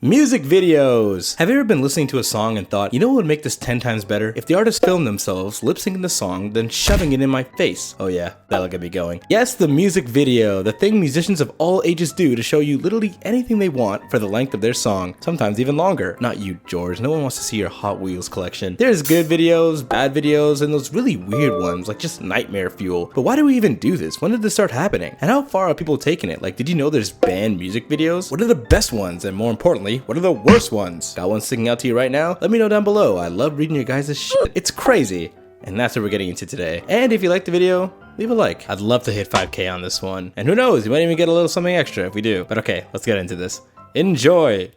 Music videos! Have you ever been listening to a song and thought, you know what would make this 10 times better? If the artist filmed themselves lip-syncing the song, then shoving it in my face. Oh yeah, that'll get me going. Yes, the music video, the thing musicians of all ages do to show you literally anything they want for the length of their song, sometimes even longer. Not you, George, no one wants to see your Hot Wheels collection. There's good videos, bad videos, and those really weird ones, like just nightmare fuel. But why do we even do this? When did this start happening? And how far are people taking it? Like, did you know there's banned music videos? What are the best ones? And more importantly, what are the worst ones? Got one sticking out to you right now? Let me know down below. I love reading your guys' shit. It's crazy. And that's what we're getting into today. And if you liked the video, leave a like. I'd love to hit 5K on this one. And who knows, you might even get a little something extra if we do. But okay, let's get into this. Enjoy!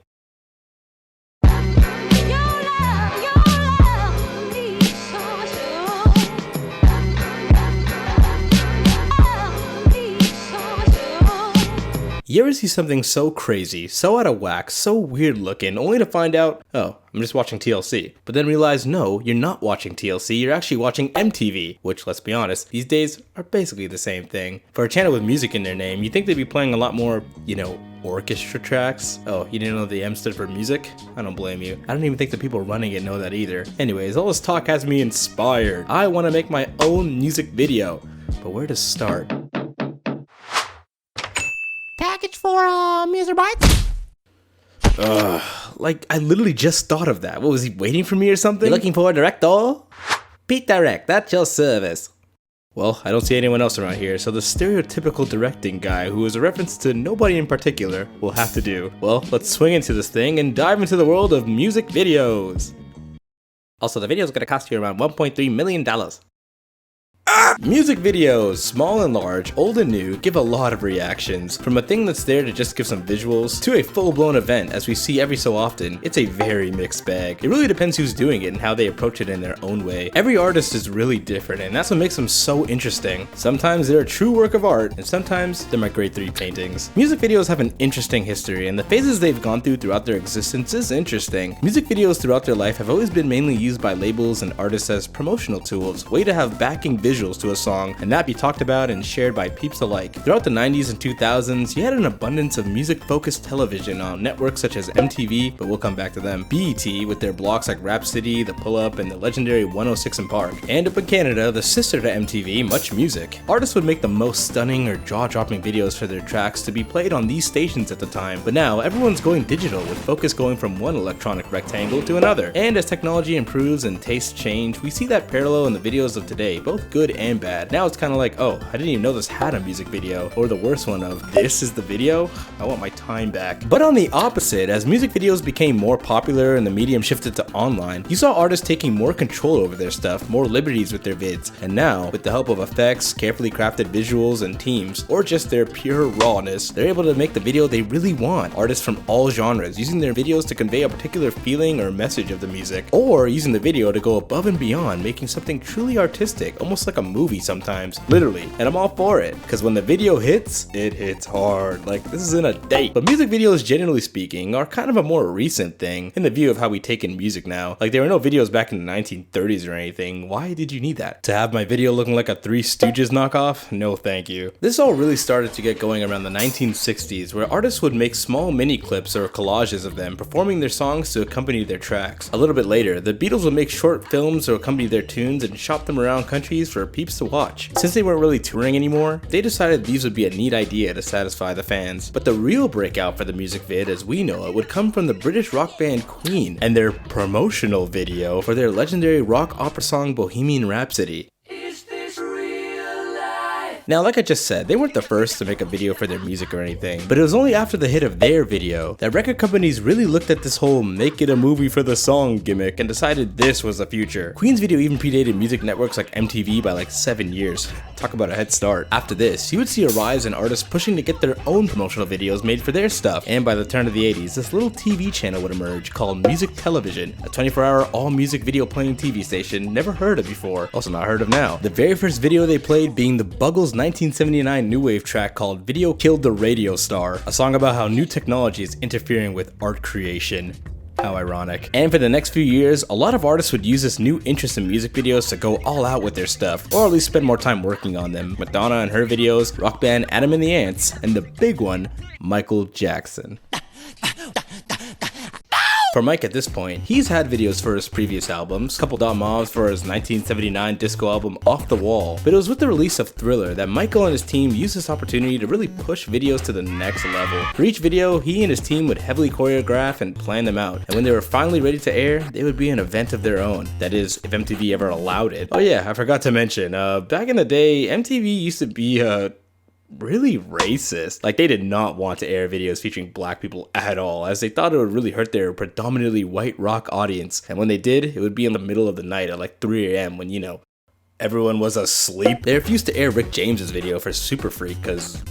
You ever see something so crazy, so out of whack, so weird looking, only to find out, oh, I'm just watching TLC. But then realize, no, you're not watching TLC, you're actually watching MTV, which, let's be honest, these days are basically the same thing. For a channel with music in their name, you'd think they'd be playing a lot more, you know, orchestra tracks. Oh, you didn't know the M stood for music? I don't blame you. I don't even think the people running it know that either. Anyways, all this talk has me inspired. I want to make my own music video, but where to start? Package for Music Bites? Like, I literally just thought of that. What, was he waiting for me or something? You looking for a director? Pete Direct, that's your service. Well, I don't see anyone else around here, so the stereotypical directing guy, who is a reference to nobody in particular, will have to do. Well, let's swing into this thing and dive into the world of music videos. Also, the video is going to cost you around $1.3 million. Music videos, small and large, old and new, give a lot of reactions. From a thing that's there to just give some visuals, to a full-blown event as we see every so often, it's a very mixed bag. It really depends who's doing it and how they approach it in their own way. Every artist is really different, and that's what makes them so interesting. Sometimes they're a true work of art, and sometimes they're my grade 3 paintings. Music videos have an interesting history, and the phases they've gone through throughout their existence is interesting. Music videos throughout their life have always been mainly used by labels and artists as promotional tools, way to have backing visuals to a song and that be talked about and shared by peeps alike. Throughout the 90s and 2000s, you had an abundance of music-focused television on networks such as MTV, but we'll come back to them, BET with their blocks like Rap City, The Pull-Up, and the legendary 106 & Park, and up in Canada, the sister to MTV, Much Music. Artists would make the most stunning or jaw-dropping videos for their tracks to be played on these stations at the time, but now everyone's going digital with focus going from one electronic rectangle to another. And as technology improves and tastes change, we see that parallel in the videos of today, both good and bad. Now it's kind of like, oh, I didn't even know this had a music video, or the worst one of, this is the video? I want my time back. But on the opposite, as music videos became more popular and the medium shifted to online, you saw artists taking more control over their stuff, more liberties with their vids, and now, with the help of effects, carefully crafted visuals, and teams, or just their pure rawness, they're able to make the video they really want. Artists from all genres, using their videos to convey a particular feeling or message of the music, or using the video to go above and beyond, making something truly artistic, almost like a movie sometimes, literally, and I'm all for it, because when the video hits, it hits hard, like this isn't a date. But music videos, generally speaking, are kind of a more recent thing in the view of how we take in music now. Like, there were no videos back in the 1930s or anything. Why did you need that? To have my video looking like a Three Stooges knockoff? No thank you. This all really started to get going around the 1960s, where artists would make small mini clips or collages of them performing their songs to accompany their tracks. A little bit later, the Beatles would make short films to accompany their tunes and shop them around countries for peeps to watch. Since they weren't really touring anymore, they decided these would be a neat idea to satisfy the fans. But the real breakout for the music vid as we know it would come from the British rock band Queen and their promotional video for their legendary rock opera song Bohemian Rhapsody. Now, like I just said, they weren't the first to make a video for their music or anything, but it was only after the hit of their video that record companies really looked at this whole make it a movie for the song gimmick and decided this was the future. Queen's video even predated music networks like MTV by like 7 years. Talk about a head start. After this, you would see a rise in artists pushing to get their own promotional videos made for their stuff, and by the turn of the 80s, this little TV channel would emerge called Music Television, a 24-hour all-music video playing TV station never heard of before, also not heard of now. The very first video they played being the Buggles' 1979 new wave track called Video Killed the Radio Star, a song about how new technology is interfering with art creation. How ironic. And for the next few years, a lot of artists would use this new interest in music videos to go all out with their stuff, or at least spend more time working on them. Madonna and her videos, rock band Adam and the Ants, and the big one, Michael Jackson. For Mike at this point, he's had videos for his previous albums, couple dot mobs for his 1979 disco album Off the Wall, but it was with the release of Thriller that Michael and his team used this opportunity to really push videos to the next level. For each video, he and his team would heavily choreograph and plan them out, and when they were finally ready to air, they would be an event of their own. That is, if MTV ever allowed it. Oh yeah, I forgot to mention, back in the day, MTV used to be, really racist. Like, they did not want to air videos featuring black people at all, as they thought it would really hurt their predominantly white rock audience. And when they did, it would be in the middle of the night at like 3 a.m. when, you know, everyone was asleep. They refused to air Rick James's video for Super Freak because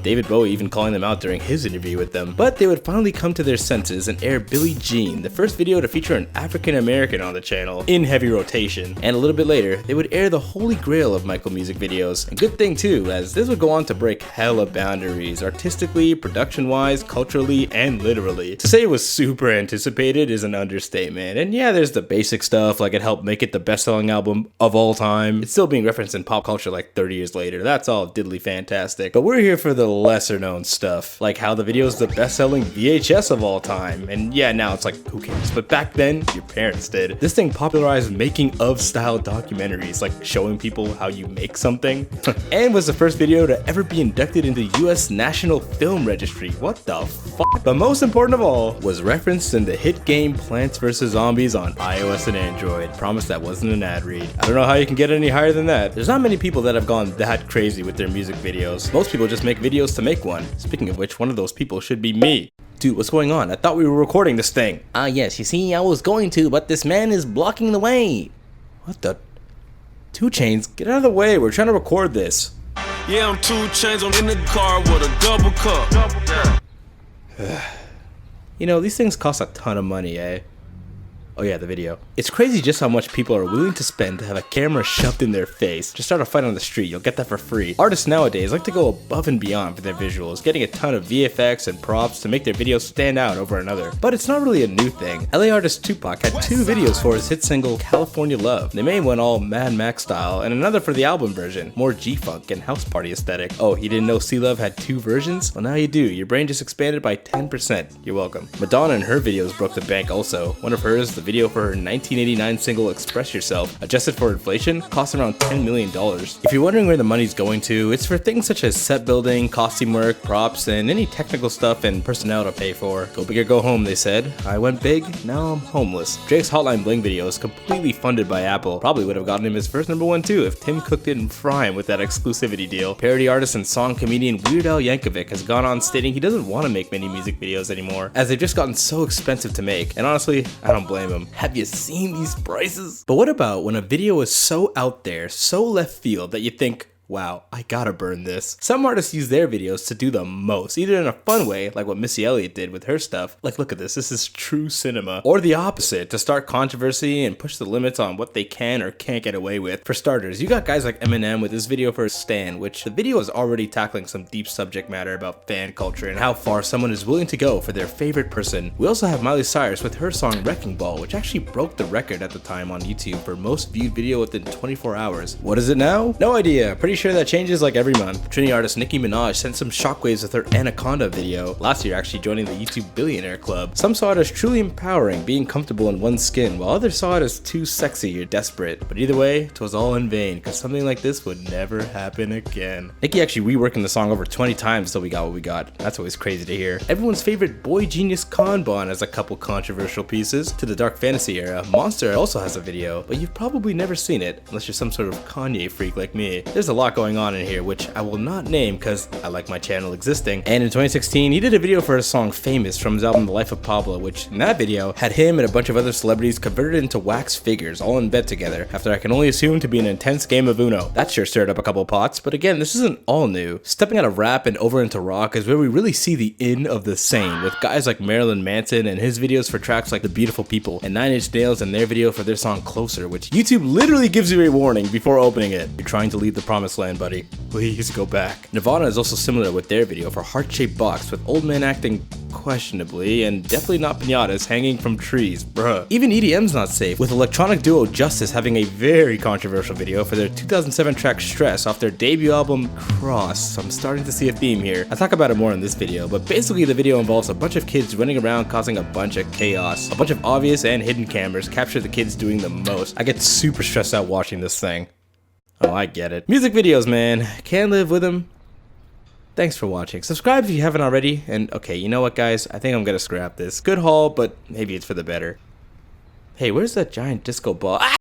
David Bowie even calling them out during his interview with them. But they would finally come to their senses and air Billie Jean, the first video to feature an African American on the channel, in heavy rotation. And a little bit later, they would air the holy grail of Michael music videos. And good thing too, as this would go on to break hella boundaries, artistically, production-wise, culturally, and literally. To say it was super anticipated is an understatement. And yeah, there's the basic stuff, like it helped make it the best-selling album of all time. It's still being referenced in pop culture like 30 years later. That's all diddly fantastic. But we're here for the lesser known stuff, like how the video is the best selling VHS of all time. And yeah, now it's like, who cares? But back then, your parents did. This thing popularized making of style documentaries, like showing people how you make something, and was the first video to ever be inducted into US National Film Registry. What the fuck? But most important of all, was referenced in the hit game Plants vs. Zombies on iOS and Android. Promise that wasn't an ad read. I don't know how you can get any higher than that. There's not many people that have gone that crazy with their music videos. Most people just make videos to make one. Speaking of which, one of those people should be me. Dude, what's going on? I thought we were recording this thing. Yes, you see, I was going to, but this man is blocking the way. What the? 2 Chainz, get out of the way. We're trying to record this. Yeah, I'm 2 Chainz. I'm in the car with a double cup. You know, these things cost a ton of money, eh? Oh yeah, the video. It's crazy just how much people are willing to spend to have a camera shoved in their face. Just start a fight on the street, you'll get that for free. Artists nowadays like to go above and beyond for their visuals, getting a ton of VFX and props to make their videos stand out over another. But it's not really a new thing. LA artist Tupac had 2 videos for his hit single California Love. They made one all Mad Max style and another for the album version, more G-funk and house party aesthetic. Oh, you didn't know C-Love had 2 versions? Well, now you do. Your brain just expanded by 10%. You're welcome. Madonna and her videos broke the bank also. One of hers, the video for her 1989 single Express Yourself, adjusted for inflation, cost around $10 million. If you're wondering where the money's going to, it's for things such as set building, costume work, props, and any technical stuff and personnel to pay for. Go big or go home, they said. I went big, now I'm homeless. Drake's Hotline Bling video is completely funded by Apple. Probably would have gotten him his first #1 too if Tim Cook didn't fry him with that exclusivity deal. Parody artist and song comedian Weird Al Yankovic has gone on stating he doesn't want to make many music videos anymore, as they've just gotten so expensive to make. And honestly, I don't blame him. Have you seen these prices? But what about when a video is so out there, so left field that you think, wow, I gotta burn this. Some artists use their videos to do the most, either in a fun way, like what Missy Elliott did with her stuff, like look at this is true cinema, or the opposite, to start controversy and push the limits on what they can or can't get away with. For starters, you got guys like Eminem with his video for Stan, which the video is already tackling some deep subject matter about fan culture and how far someone is willing to go for their favorite person. We also have Miley Cyrus with her song Wrecking Ball, which actually broke the record at the time on YouTube for most viewed video within 24 hours. What is it now? No idea. Pretty sure that changes like every month. Trini artist Nicki Minaj sent some shockwaves with her Anaconda video, last year actually joining the YouTube Billionaire Club. Some saw it as truly empowering, being comfortable in one's skin, while others saw it as too sexy or desperate. But either way, 'twas all in vain, because something like this would never happen again. Nicki actually reworking the song over 20 times till we got what we got. That's always crazy to hear. Everyone's favorite boy genius Kanban has a couple controversial pieces. To the dark fantasy era, Monster also has a video, but you've probably never seen it, unless you're some sort of Kanye freak like me. There's a lot going on in here, which I will not name because I like my channel existing. And in 2016, he did a video for his song Famous from his album The Life of Pablo, which in that video had him and a bunch of other celebrities converted into wax figures all in bed together, after I can only assume to be an intense game of Uno. That sure stirred up a couple pots, but again, this isn't all new. Stepping out of rap and over into rock is where we really see the in of the same, with guys like Marilyn Manson and his videos for tracks like The Beautiful People, and 9 Inch Nails and their video for their song Closer, which YouTube literally gives you a warning before opening it. You're trying to leave the promised land, buddy. Please go back. Nirvana is also similar with their video for Heart-Shaped Box, with old men acting questionably, and definitely not piñatas hanging from trees, bruh. Even EDM's not safe, with electronic duo Justice having a very controversial video for their 2007 track Stress off their debut album Cross. So I'm starting to see a theme here. I'll talk about it more in this video, but basically the video involves a bunch of kids running around causing a bunch of chaos. A bunch of obvious and hidden cameras capture the kids doing the most. I get super stressed out watching this thing. Oh, I get it. Music videos, man. Can't live with them. Thanks for watching. Subscribe if you haven't already. And okay, you know what, guys? I think I'm gonna scrap this. Good haul, but maybe it's for the better. Hey, where's that giant disco ball? Ah!